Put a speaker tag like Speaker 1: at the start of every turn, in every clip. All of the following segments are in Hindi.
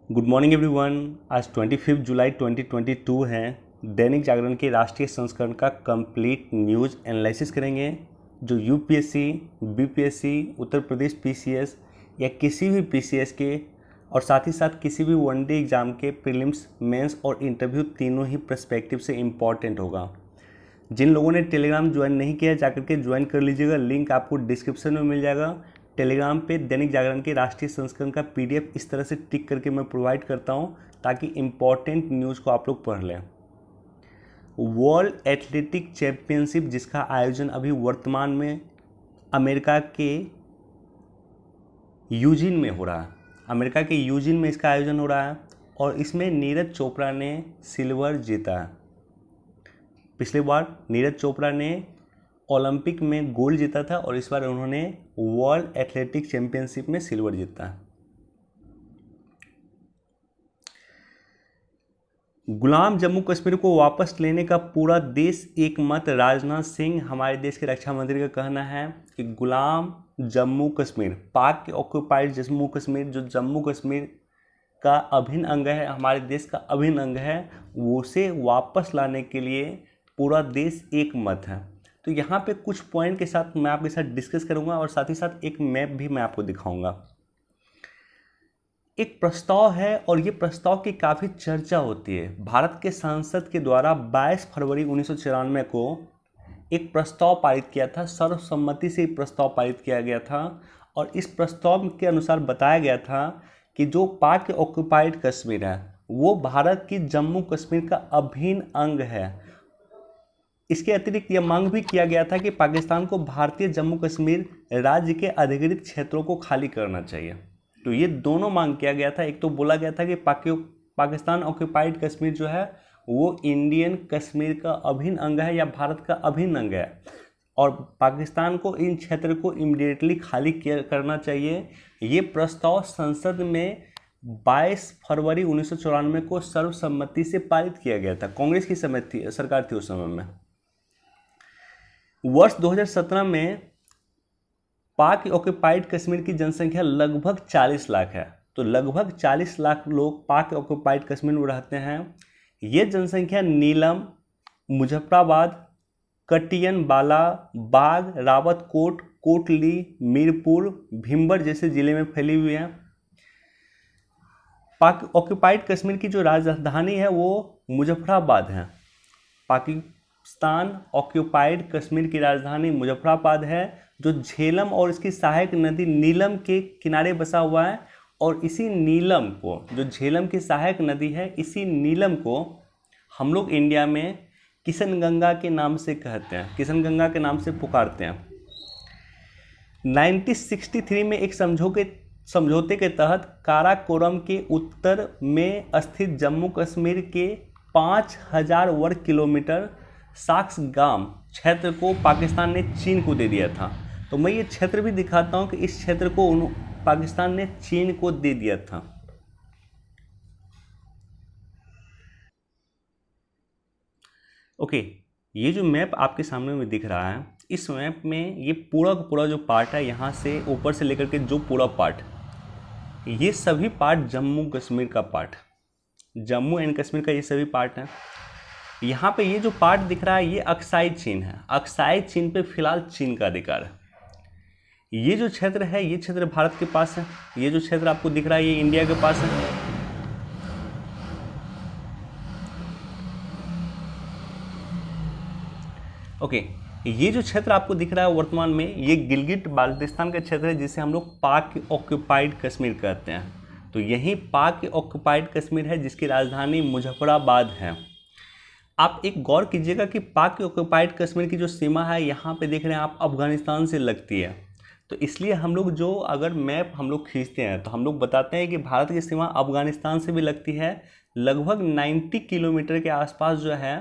Speaker 1: Good morning everyone. आज 25 जुलाई 2022 है। दैनिक जागरण के राष्ट्रीय संस्करण का कंप्लीट न्यूज़ एनालिसिस करेंगे जो UPSC, BPSC, Uttar Pradesh PCS या किसी भी पीसीएस के और साथ ही साथ किसी भी वनडे एग्ज़ाम के प्रीलिम्स, मेंस और इंटरव्यू तीनों ही पर्सपेक्टिव से इम्पॉर्टेंट होगा। जिन लोगों ने टेलीग्राम ज्वाइन नहीं किया है जाकर के ज्वाइन कर लीजिएगा, लिंक आपको डिस्क्रिप्शन में मिल जाएगा। टेलीग्राम पे दैनिक जागरण के राष्ट्रीय संस्करण का पीडीएफ इस तरह से टिक करके मैं प्रोवाइड करता हूं ताकि इम्पॉर्टेंट न्यूज़ को आप लोग पढ़ लें। वर्ल्ड एथलेटिक चैंपियनशिप जिसका आयोजन अभी वर्तमान में अमेरिका के यूजिन में हो रहा है। अमेरिका के यूजिन में इसका आयोजन हो रहा है और इसमें नीरज चोपड़ा ने सिल्वर जीता है। पिछली बार नीरज चोपड़ा ने ओलंपिक में गोल्ड जीता था और इस बार उन्होंने वर्ल्ड एथलेटिक चैंपियनशिप में सिल्वर जीता है। गुलाम जम्मू कश्मीर को वापस लेने का पूरा देश एक मत। राजनाथ सिंह हमारे देश के रक्षा मंत्री का कहना है कि गुलाम जम्मू कश्मीर, पाक के ऑक्यूपाइड जम्मू कश्मीर, जो जम्मू कश्मीर का अभिन्न अंग है, हमारे देश का अभिन्न अंग है, उसे वापस लाने के लिए पूरा देश एक मत है। तो यहाँ पे कुछ पॉइंट के साथ मैं आपके साथ डिस्कस करूँगा और साथ ही साथ एक मैप भी मैं आपको दिखाऊंगा। एक प्रस्ताव है और ये प्रस्ताव की काफ़ी चर्चा होती है। भारत के संसद के द्वारा 22 फरवरी 1994 को एक प्रस्ताव पारित किया था, सर्वसम्मति से प्रस्ताव पारित किया गया था और इस प्रस्ताव के अनुसार बताया गया था कि जो पाक ऑक्यूपाइड कश्मीर है वो भारत की जम्मू कश्मीर का अभिन्न अंग है। इसके अतिरिक्त यह मांग भी किया गया था कि पाकिस्तान को भारतीय जम्मू कश्मीर राज्य के अधिकृत क्षेत्रों को खाली करना चाहिए। तो ये दोनों मांग किया गया था। एक तो बोला गया था कि पाकिस्तान ऑक्यूपाइड कश्मीर जो है वो इंडियन कश्मीर का अभिन्न अंग है या भारत का अभिन्न अंग है और पाकिस्तान को इन क्षेत्र को इमीडिएटली खाली करना चाहिए। ये प्रस्ताव संसद में 22 फरवरी 1994 को सर्वसम्मति से पारित किया गया था। कांग्रेस की सरकार थी उस समय में। वर्ष 2017 में पाक ऑक्यूपाइड कश्मीर की जनसंख्या लगभग 40 लाख है। तो लगभग 40 लाख लोग पाक ऑक्यूपाइड कश्मीर में रहते हैं। ये जनसंख्या नीलम, मुजफ्फराबाद, कटियन, बाला, बाग, रावतकोट, कोटली, मीरपुर, भिम्बर जैसे जिले में फैली हुई है। पाक ऑक्यूपाइड कश्मीर की जो राजधानी है वो मुजफ्फराबाद है। पाकिस्तान ऑक्यूपाइड कश्मीर की राजधानी मुजफ्फराबाद है जो झेलम और इसकी सहायक नदी नीलम के किनारे बसा हुआ है और इसी नीलम को, जो झेलम की सहायक नदी है, इसी नीलम को हम लोग इंडिया में किशनगंगा के नाम से कहते हैं, किशनगंगा के नाम से पुकारते हैं। 1963 में एक समझौते के तहत काराकोरम के उत्तर में स्थित जम्मू कश्मीर के 5000 वर्ग किलोमीटर साक्सगाम क्षेत्र को पाकिस्तान ने चीन को दे दिया था। तो मैं ये क्षेत्र भी दिखाता हूँ कि इस क्षेत्र को पाकिस्तान ने चीन को दे दिया था। ओके, ये जो मैप आपके सामने में दिख रहा है, इस मैप में ये पूरा का पूरा जो पार्ट है, यहाँ से ऊपर से लेकर के जो पूरा पार्ट, ये सभी पार्ट जम्मू कश्मीर का पार्ट, जम्मू एंड कश्मीर का ये सभी पार्ट है। यहाँ पे ये जो पार्ट दिख रहा है ये अक्साई चीन है। अक्साई चीन पे फिलहाल चीन का अधिकार है। ये जो क्षेत्र है ये क्षेत्र भारत के पास है। ये जो क्षेत्र आपको दिख रहा है ये इंडिया के पास है। ओके, ये जो क्षेत्र आपको दिख रहा है वर्तमान में ये गिलगिट बाल्टिस्तान का क्षेत्र है जिसे हम लोग पाक ऑक्यूपाइड कश्मीर कहते हैं। तो यही पाक ऑक्यूपाइड कश्मीर है जिसकी राजधानी मुजफ्फराबाद है। आप एक गौर कीजिएगा कि पाक ऑक्यूपाइड कश्मीर की जो सीमा है यहाँ पे देख रहे हैं आप, अफगानिस्तान से लगती है। तो इसलिए हम लोग जो अगर मैप हम लोग खींचते हैं तो हम लोग बताते हैं कि भारत की सीमा अफगानिस्तान से भी लगती है। लगभग 90 किलोमीटर के आसपास जो है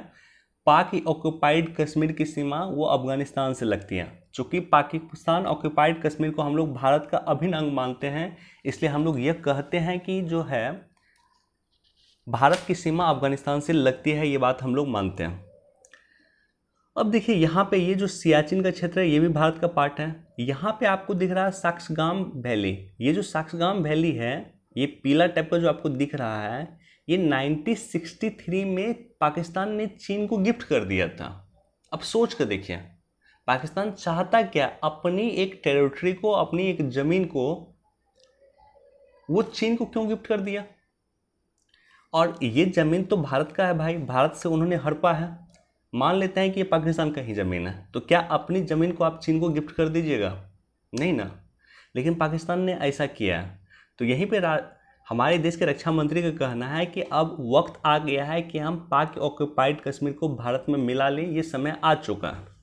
Speaker 1: पाक ऑक्यूपाइड कश्मीर की सीमा वो अफगानिस्तान से लगती है। चूँकि पाकिस्तान ऑक्यूपाइड कश्मीर को हम लोग भारत का अभिन्न अंग मानते हैं, इसलिए हम लोग ये कहते हैं कि जो है भारत की सीमा अफगानिस्तान से लगती है, ये बात हम लोग मानते हैं। अब देखिए यहाँ पे ये जो सियाचिन का क्षेत्र है ये भी भारत का पार्ट है। यहाँ पे आपको दिख रहा है साक्सगाम वैली। ये जो साक्सगाम वैली है ये पीला टाइप का जो आपको दिख रहा है, ये 1963 में पाकिस्तान ने चीन को गिफ्ट कर दिया था। अब सोच कर देखिए, पाकिस्तान चाहता क्या, अपनी एक टेरिटरी को, अपनी एक ज़मीन को वो चीन को क्यों गिफ्ट कर दिया? और ये ज़मीन तो भारत का है भाई, भारत से उन्होंने हड़पा है। मान लेते हैं कि ये पाकिस्तान का ही ज़मीन है, तो क्या अपनी ज़मीन को आप चीन को गिफ्ट कर दीजिएगा? नहीं ना। लेकिन पाकिस्तान ने ऐसा किया। तो यहीं पे हमारे देश के रक्षा मंत्री का कहना है कि अब वक्त आ गया है कि हम पाक ऑक्युपाइड कश्मीर को भारत में मिला लें, ये समय आ चुका है।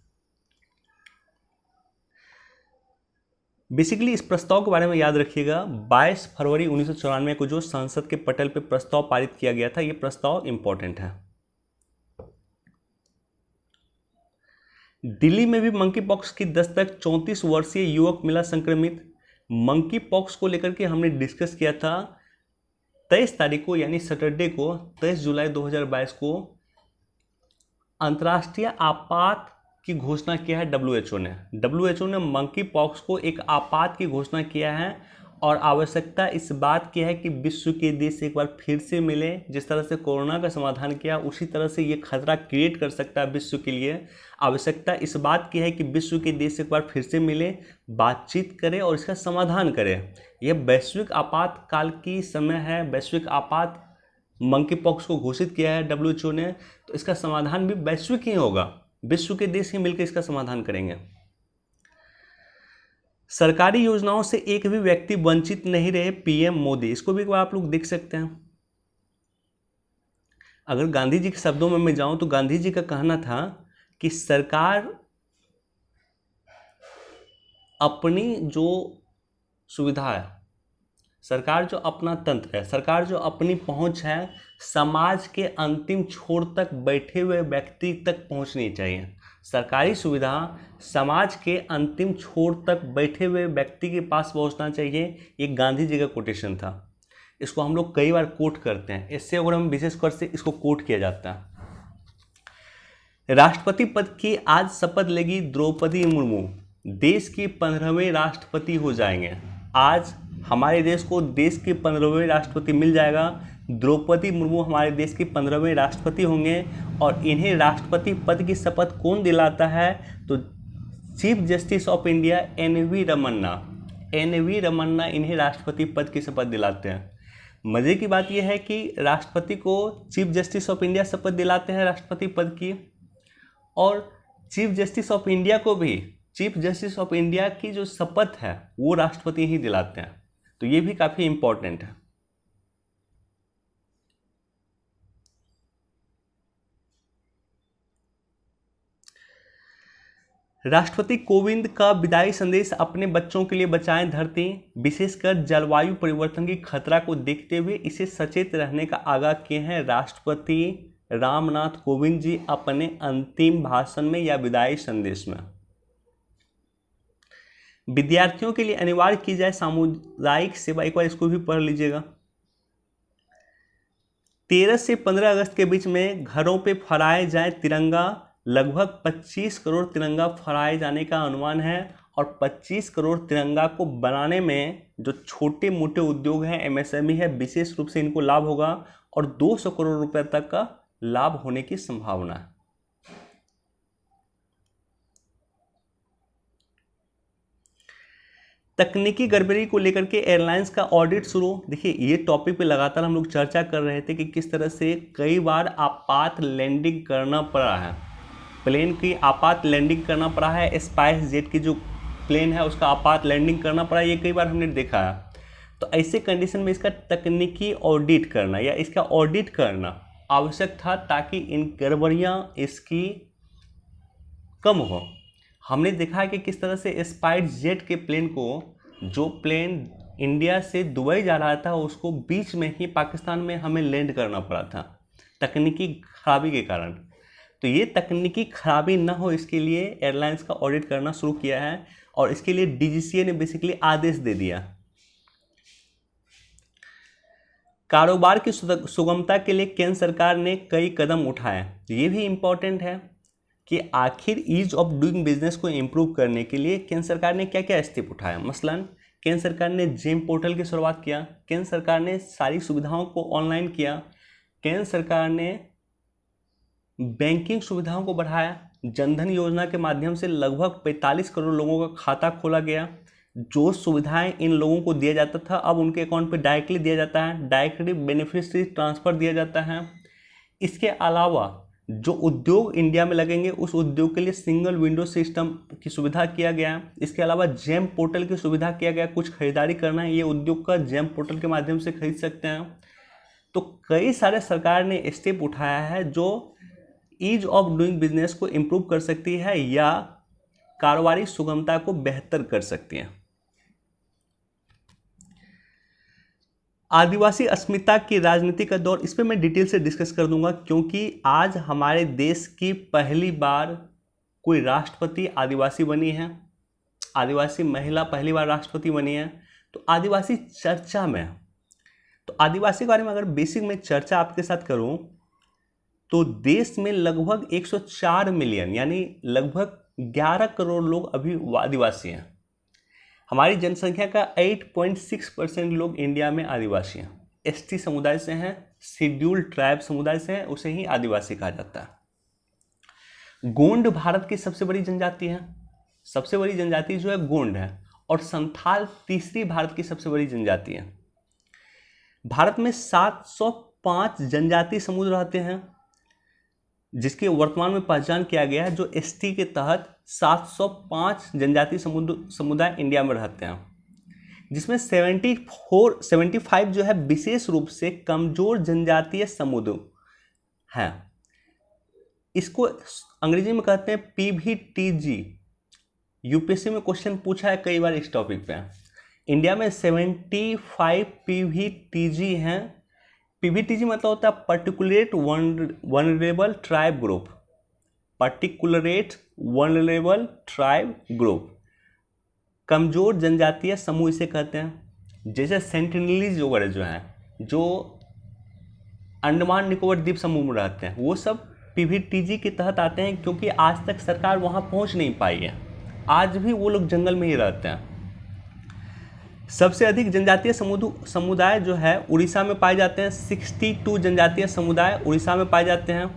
Speaker 1: बेसिकली इस प्रस्ताव के बारे में याद रखिएगा, 22 फरवरी 1994 को जो संसद के पटल पे प्रस्ताव पारित किया गया था, ये प्रस्ताव इंपॉर्टेंट है। दिल्ली में भी मंकी पॉक्स की दस्तक, 34 वर्षीय युवक मिला संक्रमित। मंकी पॉक्स को लेकर के हमने डिस्कस किया था 23 तारीख को, यानी सैटरडे को, 23 जुलाई 2022 को अंतर्राष्ट्रीय आपात की घोषणा किया है डब्ल्यूएचओ ने। डब्ल्यूएचओ ने मंकी पॉक्स को एक आपात की घोषणा किया है और आवश्यकता इस बात की है कि विश्व के देश एक बार फिर से मिले। जिस तरह से कोरोना का समाधान किया, उसी तरह से ये खतरा क्रिएट कर सकता है विश्व के लिए। आवश्यकता इस बात की है कि विश्व के देश एक बार फिर से मिले, बातचीत करें और इसका समाधान करें। यह वैश्विक आपातकाल की समय है, वैश्विक आपात मंकी पॉक्स को घोषित किया है डब्ल्यूएचओ ने, तो इसका समाधान भी वैश्विक ही होगा, विश्व के देश ही मिलकर इसका समाधान करेंगे। सरकारी योजनाओं से एक भी व्यक्ति वंचित नहीं रहे, पीएम मोदी। इसको भी एक बार आप लोग देख सकते हैं। अगर गांधी जी के शब्दों में मैं जाऊं तो गांधी जी का कहना था कि सरकार अपनी जो सुविधा है, सरकार जो अपना तंत्र है, सरकार जो अपनी पहुंच है, समाज के अंतिम छोर तक बैठे हुए व्यक्ति तक पहुंचनी चाहिए। सरकारी सुविधा समाज के अंतिम छोर तक बैठे हुए व्यक्ति के पास पहुंचना चाहिए। ये गांधी जी का कोटेशन था। इसको हम लोग कई बार कोट करते हैं, इससे अगर हम विशेषकर से इसको कोट किया जाता है। राष्ट्रपति पद की आज शपथ लेगी द्रौपदी मुर्मू, देश की 15वें राष्ट्रपति हो जाएंगे। आज हमारे देश को देश के 15वें राष्ट्रपति मिल जाएगा। द्रौपदी मुर्मू हमारे देश की 15वें राष्ट्रपति होंगे और इन्हें राष्ट्रपति पद की शपथ कौन दिलाता है? तो chief justice of India N V. Ramana इन्हें राष्ट्रपति पद की शपथ दिलाते हैं। मज़े की बात यह है कि राष्ट्रपति को चीफ जस्टिस ऑफ इंडिया शपथ दिलाते हैं राष्ट्रपति पद की, और चीफ जस्टिस ऑफ इंडिया को भी चीफ जस्टिस ऑफ इंडिया की जो शपथ है वो राष्ट्रपति ही दिलाते हैं। तो ये भी काफ़ी इम्पोर्टेंट है। राष्ट्रपति कोविंद का विदाई संदेश, अपने बच्चों के लिए बचाएं धरती। विशेषकर जलवायु परिवर्तन की खतरा को देखते हुए इसे सचेत रहने का आगाह किए हैं राष्ट्रपति रामनाथ कोविंद जी अपने अंतिम भाषण में या विदाई संदेश में। विद्यार्थियों के लिए अनिवार्य की जाए सामुदायिक सेवा, एक बार इसको भी पढ़ लीजिएगा। 13 से 15 अगस्त के बीच में घरों पे फहराए जाए तिरंगा। लगभग 25 करोड़ तिरंगा फहराए जाने का अनुमान है और 25 करोड़ तिरंगा को बनाने में जो छोटे मोटे उद्योग हैं, एमएसएमई है, विशेष रूप से इनको लाभ होगा और 200 करोड़ रुपए तक का लाभ होने की संभावना है। तकनीकी गड़बड़ी को लेकर के एयरलाइंस का ऑडिट शुरू। देखिए, ये टॉपिक पे लगातार हम लोग चर्चा कर रहे थे कि किस तरह से कई बार आपात लैंडिंग करना पड़ा है, प्लेन की आपात लैंडिंग करना पड़ा है। स्पाइस जेट की जो प्लेन है उसका आपात लैंडिंग करना पड़ा, ये कई बार हमने देखा है। तो ऐसे कंडीशन में इसका तकनीकी ऑडिट करना या इसका ऑडिट करना आवश्यक था ताकि इन गड़बड़ियाँ इसकी कम हो। हमने देखा है कि किस तरह से स्पाइस जेट के प्लेन को, जो प्लेन इंडिया से दुबई जा रहा था, उसको बीच में ही पाकिस्तान में हमें लैंड करना पड़ा था तकनीकी खराबी के कारण। तो ये तकनीकी खराबी ना हो, इसके लिए एयरलाइंस का ऑडिट करना शुरू किया है और इसके लिए डीजीसीए ने बेसिकली आदेश दे दिया। कारोबार की सुगमता के लिए केंद्र सरकार ने कई कदम उठाए। ये भी इम्पोर्टेंट है कि आखिर ईज ऑफ डूइंग बिजनेस को इम्प्रूव करने के लिए केंद्र सरकार ने क्या क्या स्टेप उठाया। मसलन केंद्र सरकार ने जेम पोर्टल की शुरुआत किया, केंद्र सरकार ने सारी सुविधाओं को ऑनलाइन किया, केंद्र सरकार ने बैंकिंग सुविधाओं को बढ़ाया, जनधन योजना के माध्यम से लगभग 45 करोड़ लोगों का खाता खोला गया। जो सुविधाएं इन लोगों को दिया जाता था अब उनके अकाउंट पे डायरेक्टली दिया जाता है, डायरेक्टली बेनिफिशियरी ट्रांसफ़र दिया जाता है। इसके अलावा जो उद्योग इंडिया में लगेंगे उस उद्योग के लिए सिंगल विंडो सिस्टम की सुविधा किया गया। इसके अलावा जेम पोर्टल की सुविधा किया गया, कुछ खरीदारी करना है ये उद्योग का जेम पोर्टल के माध्यम से खरीद सकते हैं। तो कई सारे सरकार ने स्टेप उठाया है जो ईज ऑफ डूइंग बिजनेस को इम्प्रूव कर सकती है या कारोबारी सुगमता को बेहतर कर सकती है। आदिवासी अस्मिता की राजनीति का दौर, इस पर मैं डिटेल से डिस्कस कर दूंगा क्योंकि आज हमारे देश की पहली बार कोई राष्ट्रपति आदिवासी बनी है, आदिवासी महिला पहली बार राष्ट्रपति बनी है। तो आदिवासी चर्चा में, तो आदिवासी के बारे में अगर बेसिक में चर्चा आपके साथ करूं तो देश में लगभग 104 मिलियन यानी लगभग 11 करोड़ लोग अभी आदिवासी हैं। हमारी जनसंख्या का 8.6% लोग इंडिया में आदिवासी हैं, एसटी समुदाय से हैं, शेड्यूल्ड ट्राइब समुदाय से हैं, उसे ही आदिवासी कहा जाता है। गोंड भारत की सबसे बड़ी जनजाति है, सबसे बड़ी जनजाति जो है गोंड है, और संथाल तीसरी भारत की सबसे बड़ी जनजाति है। भारत में 705 जनजाति समूह रहते हैं जिसकी वर्तमान में पहचान किया गया है, जो एसटी के तहत 705 जनजाति समुदाय इंडिया में रहते हैं, जिसमें 75 जो है विशेष रूप से कमजोर जनजातीय समुदाय हैं। इसको अंग्रेजी में कहते हैं पीवीटीजी। यूपीएससी में क्वेश्चन पूछा है कई बार इस टॉपिक पे। इंडिया में 75 पीवीटीजी हैं। पीवीटीजी मतलब होता है particularly vulnerable tribe group, particularly vulnerable tribe group, कमजोर जनजातीय समूह इसे कहते हैं। जैसे सेंटिनलीज वगैरह जो हैं, जो अंडमान निकोबार द्वीप समूह में रहते हैं, वो सब पीवीटीजी के तहत आते हैं क्योंकि आज तक सरकार वहाँ पहुँच नहीं पाई है, आज भी वो लोग जंगल में ही रहते हैं। सबसे अधिक जनजातीय समुदाय जो है उड़ीसा में पाए जाते हैं, 62 जनजातीय समुदाय उड़ीसा में पाए जाते हैं।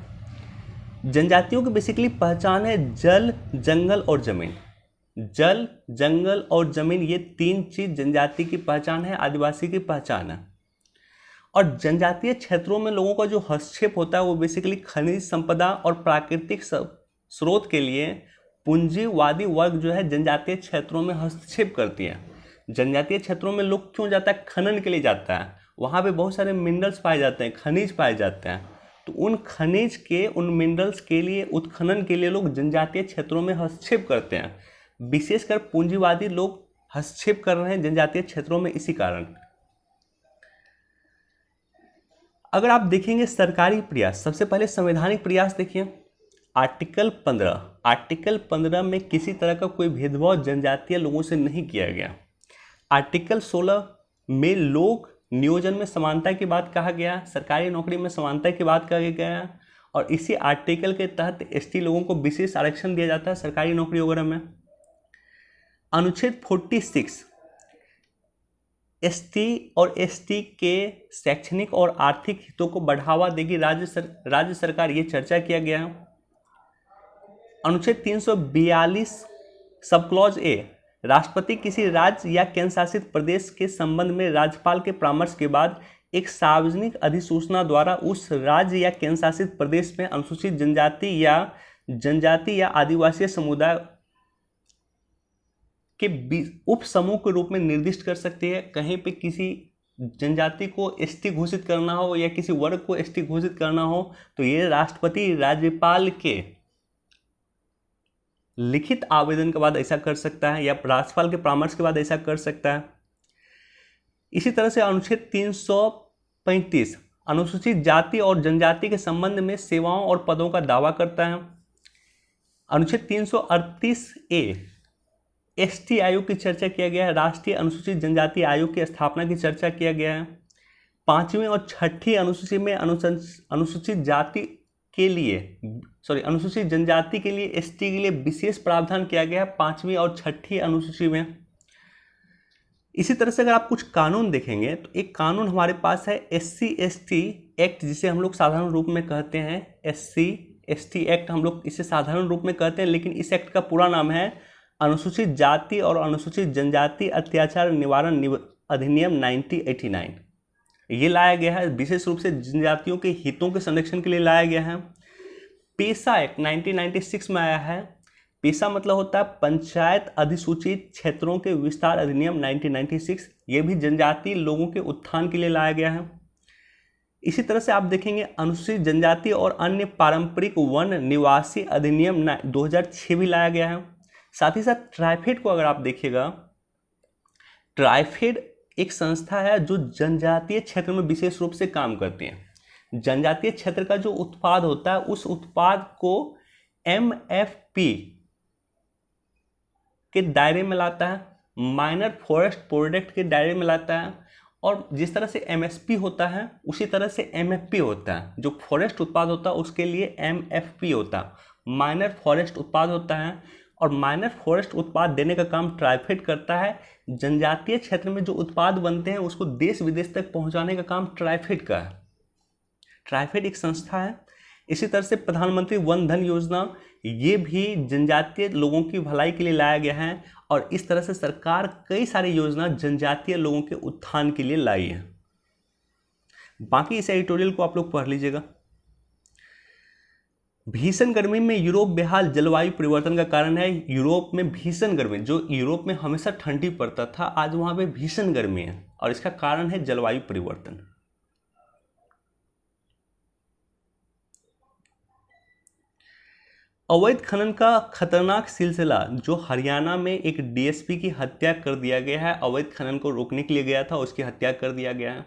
Speaker 1: जनजातियों की बेसिकली पहचान है जल, जंगल और जमीन। जल, जंगल और जमीन, ये तीन चीज जनजाति की पहचान है, आदिवासी की पहचान है। और जनजातीय क्षेत्रों में लोगों का जो हस्तक्षेप होता है वो बेसिकली खनिज संपदा और प्राकृतिक स्रोत के लिए पूंजीवादी वर्ग जो है जनजातीय क्षेत्रों में हस्तक्षेप करती है। जनजातीय क्षेत्रों में लोग क्यों जाता है? खनन के लिए जाता है, वहाँ पे बहुत सारे मिनरल्स पाए जाते हैं, खनिज पाए जाते हैं। तो उन खनिज के, उन मिनरल्स के लिए, उत्खनन के लिए लोग जनजातीय क्षेत्रों में हस्तक्षेप करते हैं। विशेषकर पूंजीवादी लोग हस्तक्षेप कर रहे हैं जनजातीय क्षेत्रों में इसी कारण। अगर आप देखेंगे सरकारी प्रयास, सबसे पहले संवैधानिक प्रयास देखिए। आर्टिकल 15 में किसी तरह का कोई भेदभाव जनजातीय लोगों से नहीं किया गया। आर्टिकल 16 में लोक नियोजन में समानता की बात कहा गया, सरकारी नौकरी में समानता की बात कहा गया, और इसी आर्टिकल के तहत एसटी लोगों को विशेष आरक्षण दिया जाता है सरकारी नौकरी वगैरह में। अनुच्छेद 46 एसटी और एसटी के शैक्षणिक और आर्थिक हितों को बढ़ावा देगी राज्य सरकार, ये चर्चा किया गया है। अनुच्छेद 342 सब क्लॉज ए, राष्ट्रपति किसी राज्य या केंद्र शासित प्रदेश के संबंध में राज्यपाल के परामर्श के बाद एक सार्वजनिक अधिसूचना द्वारा उस राज्य या केंद्र शासित प्रदेश में अनुसूचित जनजाति या आदिवासी समुदाय के उप समूह के रूप में निर्दिष्ट कर सकती है। कहीं पे किसी जनजाति को एसटी घोषित करना हो या किसी वर्ग को एसटी घोषित करना हो तो ये राष्ट्रपति राज्यपाल के लिखित आवेदन के बाद ऐसा कर सकता है या राज्यपाल के परामर्श के बाद ऐसा कर सकता है। इसी तरह से अनुच्छेद 335 अनुसूचित जाति और जनजाति के संबंध में सेवाओं और पदों का दावा करता है। अनुच्छेद 338 ए एसटी आयोग की चर्चा किया गया है, राष्ट्रीय अनुसूचित जनजाति आयोग की स्थापना की चर्चा किया गया है। 5वीं और 6ठी अनुसूची में अनुसूचित जनजाति के लिए एसटी के लिए विशेष प्रावधान किया गया है 5वीं और 6ठी अनुसूची में। इसी तरह से अगर आप कुछ कानून देखेंगे तो एक कानून हमारे पास है SC/ST एक्ट, जिसे हम लोग साधारण रूप में कहते हैं SC/ST एक्ट, हम लोग इसे साधारण रूप में कहते हैं, लेकिन इस एक्ट का पूरा नाम है अनुसूचित जाति और अनुसूचित जनजाति अत्याचार निवारण अधिनियम 1989। ये लाया गया है विशेष रूप से जनजातियों के हितों के संरक्षण के लिए लाया गया है। पेशा एक्ट 1996 में आया है। पेशा मतलब होता है पंचायत अधिसूचित क्षेत्रों के विस्तार अधिनियम 1996। ये भी जनजातीय लोगों के उत्थान के लिए लाया गया है। इसी तरह से आप देखेंगे अनुसूचित जनजाति और अन्य पारंपरिक वन निवासी अधिनियम 2006 भी लाया गया है। साथ ही साथ ट्राइफेड को अगर आप देखिएगा, ट्राइफेड एक संस्था है जो जनजातीय क्षेत्र में विशेष रूप से काम करती है। जनजातीय क्षेत्र का जो उत्पाद होता है उस उत्पाद को MFP के दायरे में लाता है, माइनर फॉरेस्ट प्रोडक्ट के दायरे में लाता है। और जिस तरह से MSP होता है उसी तरह से MFP होता है। जो फॉरेस्ट उत्पाद होता है उसके लिए MFP होता है, माइनर फॉरेस्ट उत्पाद होता है। और माइनर फॉरेस्ट उत्पाद देने का काम ट्राइफेड करता है। जनजातीय क्षेत्र में जो उत्पाद बनते हैं उसको देश विदेश तक पहुंचाने का काम ट्राइफेड का है। ट्राइफेड एक संस्था है। इसी तरह से प्रधानमंत्री वन धन योजना, ये भी जनजातीय लोगों की भलाई के लिए लाया गया है। और इस तरह से सरकार कई सारी योजना जनजातीय लोगों के उत्थान के लिए लाई है। बाकी इस एडिटोरियल को आप लोग पढ़ लीजिएगा। भीषण गर्मी में यूरोप बेहाल, जलवायु परिवर्तन का कारण है। यूरोप में भीषण गर्मी, जो यूरोप में हमेशा ठंडी पड़ता था, आज वहां पे भीषण गर्मी है और इसका कारण है जलवायु परिवर्तन। अवैध खनन का खतरनाक सिलसिला, जो हरियाणा में एक DSP की हत्या कर दिया गया है, अवैध खनन को रोकने के लिए गया था, उसकी हत्या कर दिया गया है।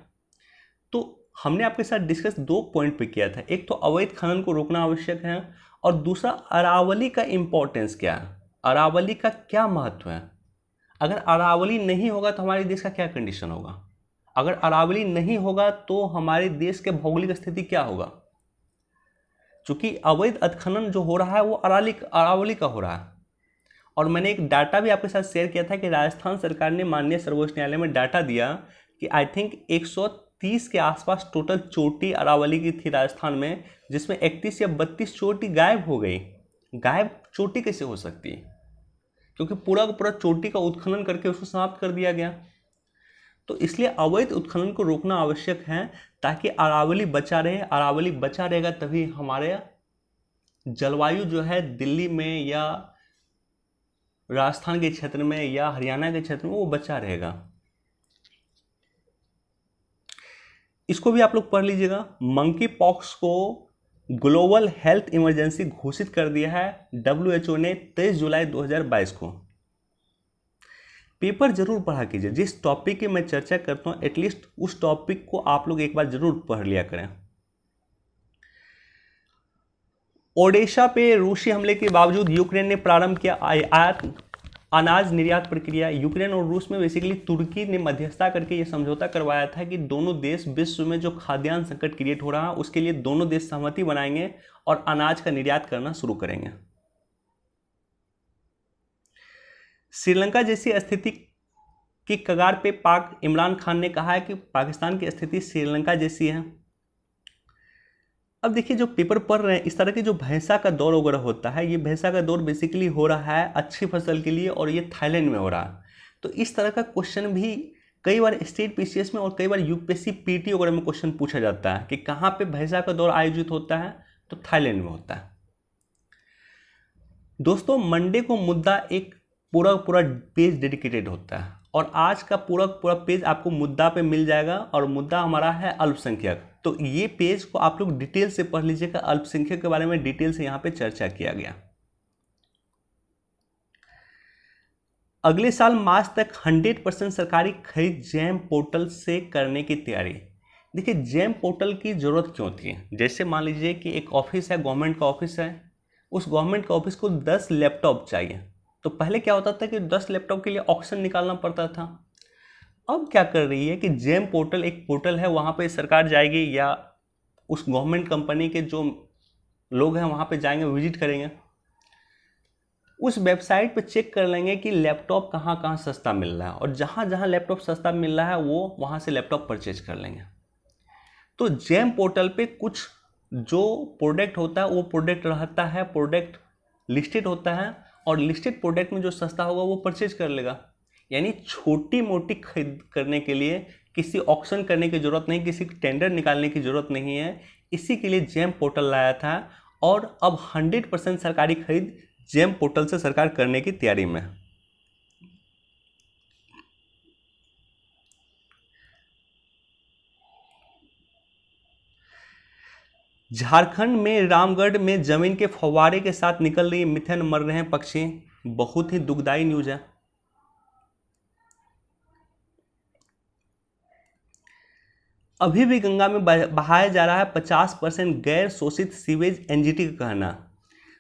Speaker 1: तो हमने आपके साथ डिस्कस 2 पॉइंट पे किया था। एक तो अवैध खनन को रोकना आवश्यक है और दूसरा अरावली का इंपॉर्टेंस क्या है, अरावली का क्या महत्व है। अगर अरावली नहीं होगा तो हमारे देश का क्या कंडीशन होगा, अगर अरावली नहीं होगा तो हमारे देश के भौगोलिक स्थिति क्या होगा। चूंकि अवैध उत्खनन जो हो रहा है वो अरावली का हो रहा है। और मैंने एक डाटा भी आपके साथ शेयर किया था कि राजस्थान सरकार ने माननीय सर्वोच्च न्यायालय में डाटा दिया कि आई थिंक 130 के आसपास टोटल चोटी अरावली की थी राजस्थान में, जिसमें 31 या 32 चोटी गायब हो गई। गायब चोटी कैसे हो सकती है, क्योंकि पूरा का पूरा चोटी का उत्खनन करके उसको समाप्त कर दिया गया। तो इसलिए अवैध उत्खनन को रोकना आवश्यक है ताकि अरावली बचा रहे। अरावली बचा रहेगा तभी हमारे जलवायु जो है दिल्ली में या राजस्थान के क्षेत्र में या हरियाणा के क्षेत्र में वो बचा रहेगा। इसको भी आप लोग पढ़ लीजिएगा। मंकी पॉक्स को ग्लोबल हेल्थ इमरजेंसी घोषित कर दिया है WHO ने 23 जुलाई 2022 को। पेपर जरूर पढ़ा कीजिए। जिस टॉपिक की मैं चर्चा करता हूं एटलीस्ट उस टॉपिक को आप लोग एक बार जरूर पढ़ लिया करें। ओडिशा पे रूसी हमले के बावजूद यूक्रेन ने प्रारंभ किया अनाज निर्यात प्रक्रिया। यूक्रेन और रूस में बेसिकली तुर्की ने मध्यस्थता करके ये समझौता करवाया था कि दोनों देश विश्व में जो खाद्यान्न संकट क्रिएट हो रहा है उसके लिए दोनों देश सहमति बनाएंगे और अनाज का निर्यात करना शुरू करेंगे। श्रीलंका जैसी स्थिति की कगार पे पाक, इमरान खान ने कहा है कि पाकिस्तान की स्थिति श्रीलंका जैसी है। अब देखिए जो पेपर पढ़ रहे हैं इस तरह के जो भैंसा का दौर वगैरह होता है, ये भैंसा का दौर बेसिकली हो रहा है अच्छी फसल के लिए और ये थाईलैंड में हो रहा है। तो इस तरह का क्वेश्चन भी कई बार स्टेट PCS में और कई बार UPSC PT वगैरह में क्वेश्चन पूछा जाता है कि कहाँ पे भैंसा का दौर आयोजित होता है, तो थाईलैंड में होता है। दोस्तों मंडे को मुद्दा एक पूरा पेज डेडिकेटेड होता है और आज का पूरा पेज आपको मुद्दा पे मिल जाएगा और मुद्दा हमारा है अल्पसंख्यक। तो ये पेज को आप लोग डिटेल से पढ़ लीजिएगा। अल्पसंख्यक के बारे में डिटेल से यहाँ पे चर्चा किया गया। अगले साल मार्च तक 100% सरकारी खरीद जैम पोर्टल से करने की तैयारी। देखिए जैम पोर्टल की जरूरत क्यों थी। जैसे मान लीजिए कि एक ऑफिस है, गवर्नमेंट का ऑफिस है, उस गवर्नमेंट का ऑफिस को 10 लैपटॉप चाहिए। तो पहले क्या होता था कि 10 लैपटॉप के लिए ऑक्शन निकालना पड़ता था। अब क्या कर रही है कि जैम पोर्टल एक पोर्टल है, वहाँ पे सरकार जाएगी या उस गवर्नमेंट कंपनी के जो लोग हैं वहाँ पे जाएंगे, विजिट करेंगे, उस वेबसाइट पे चेक कर लेंगे कि लैपटॉप कहाँ कहाँ सस्ता मिल रहा है, और जहाँ जहाँ लैपटॉप सस्ता मिल रहा है वो वहाँ से लैपटॉप परचेज कर लेंगे। तो जेम पोर्टल पे कुछ जो प्रोडक्ट होता है वो प्रोडक्ट रहता है, प्रोडक्ट लिस्टेड होता है, और लिस्टेड प्रोडक्ट में जो सस्ता होगा वो परचेज कर लेगा। यानी छोटी मोटी खरीद करने के लिए किसी ऑक्शन करने की ज़रूरत नहीं, किसी टेंडर निकालने की ज़रूरत नहीं है। इसी के लिए जेम पोर्टल लाया था, और अब 100% सरकारी खरीद जेम पोर्टल से सरकार करने की तैयारी में है। झारखंड में रामगढ़ में जमीन के फव्वारे के साथ निकल रही मिथेन, मर रहे हैं पक्षी। बहुत ही दुखदाई न्यूज है। अभी भी गंगा में बहाया जा रहा है 50% गैर शोषित सीवेज, एनजीटी का कहना।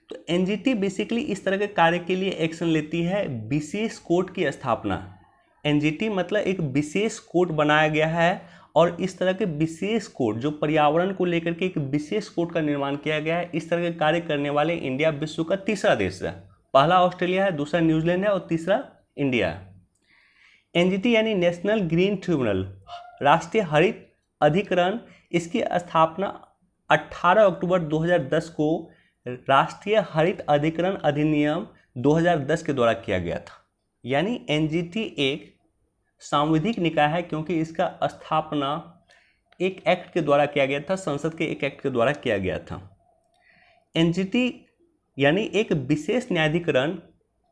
Speaker 1: तो एनजीटी बेसिकली इस तरह के कार्य के लिए एक्शन लेती है, विशेष कोर्ट की स्थापना। एनजीटी मतलब एक विशेष कोर्ट बनाया गया है, और इस तरह के विशेष कोर्ट जो पर्यावरण को लेकर के एक विशेष कोर्ट का निर्माण किया गया है। इस तरह के कार्य करने वाले इंडिया विश्व का तीसरा देश है। पहला ऑस्ट्रेलिया है, दूसरा न्यूजीलैंड है, और तीसरा इंडिया है। एनजीटी यानी नेशनल ग्रीन ट्रिब्यूनल, राष्ट्रीय हरित अधिकरण, इसकी स्थापना 18 अक्टूबर 2010 को राष्ट्रीय हरित अधिकरण अधिनियम 2010 के द्वारा किया गया था। यानी एनजीटी एक सांविधिक निकाय है, क्योंकि इसका स्थापना एक एक्ट के द्वारा किया गया था, संसद के एक एक्ट के द्वारा किया गया था। एनजीटी यानी एक विशेष न्यायाधिकरण,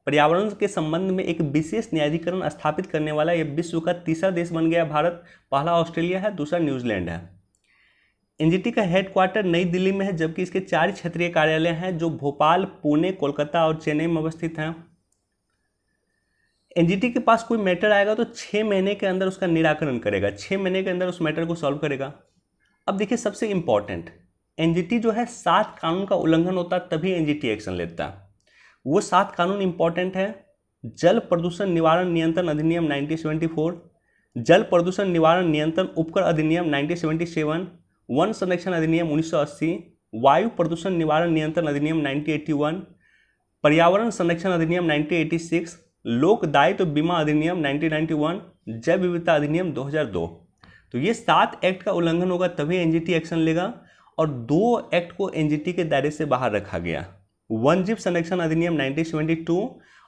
Speaker 1: पर्यावरण के संबंध में एक विशेष न्यायाधिकरण स्थापित करने वाला यह विश्व का तीसरा देश बन गया भारत। पहला ऑस्ट्रेलिया है, दूसरा न्यूजीलैंड है। एनजीटी का हेडक्वार्टर नई दिल्ली में है, जबकि इसके 4 क्षेत्रीय कार्यालय हैं जो भोपाल, पुणे, कोलकाता और चेन्नई में अवस्थित हैं। एनजीटी के पास कोई मैटर आएगा तो 6 महीने के अंदर उसका निराकरण करेगा, 6 महीने के अंदर उस मैटर को सॉल्व करेगा। अब देखिए सबसे इंपॉर्टेंट, एनजीटी जो है 7 कानून का उल्लंघन होता है तभी एनजीटी एक्शन लेता है। वो 7 कानून इंपॉर्टेंट है। जल प्रदूषण निवारण नियंत्रण अधिनियम 1974, जल प्रदूषण निवारण नियंत्रण उपकर अधिनियम 1977, वन संरक्षण अधिनियम 1980, वायु प्रदूषण निवारण नियंत्रण अधिनियम 1981, पर्यावरण संरक्षण अधिनियम 1986, लोक दायित्व बीमा अधिनियम 1991, जैव विविधता अधिनियम 2002। तो ये 7 एक्ट का उल्लंघन होगा तभी एनजीटी एक्शन लेगा, और 2 एक्ट को एनजीटी के दायरे से बाहर रखा गया, वन जीव संरक्षण अधिनियम 1972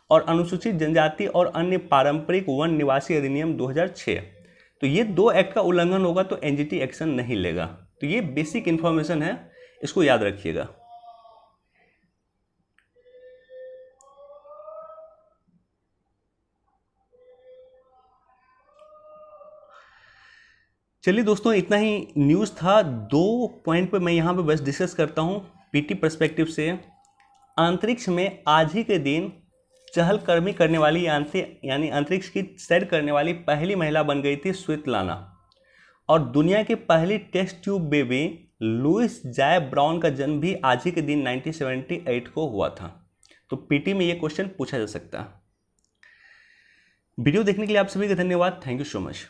Speaker 1: और अनुसूचित जनजाति और अन्य पारंपरिक वन निवासी अधिनियम 2006। तो ये 2 एक्ट का उल्लंघन होगा तो एनजीटी एक्शन नहीं लेगा। तो ये बेसिक इंफॉर्मेशन है, इसको याद रखिएगा। चलिए दोस्तों, इतना ही न्यूज़ था। 2 पॉइंट पे मैं यहाँ पे बस डिस्कस करता हूँ पीटी पर्सपेक्टिव से। अंतरिक्ष में आज ही के दिन चहलकदमी करने वाली यानी अंतरिक्ष की सैर करने वाली पहली महिला बन गई थी स्वेतलाना, और दुनिया की पहली टेस्ट ट्यूब बेबी लुइस जाय ब्राउन का जन्म भी आज ही के दिन 1978 को हुआ था। तो पीटी में ये क्वेश्चन पूछा जा सकता है। वीडियो देखने के लिए आप सभी का धन्यवाद। Thank you so much.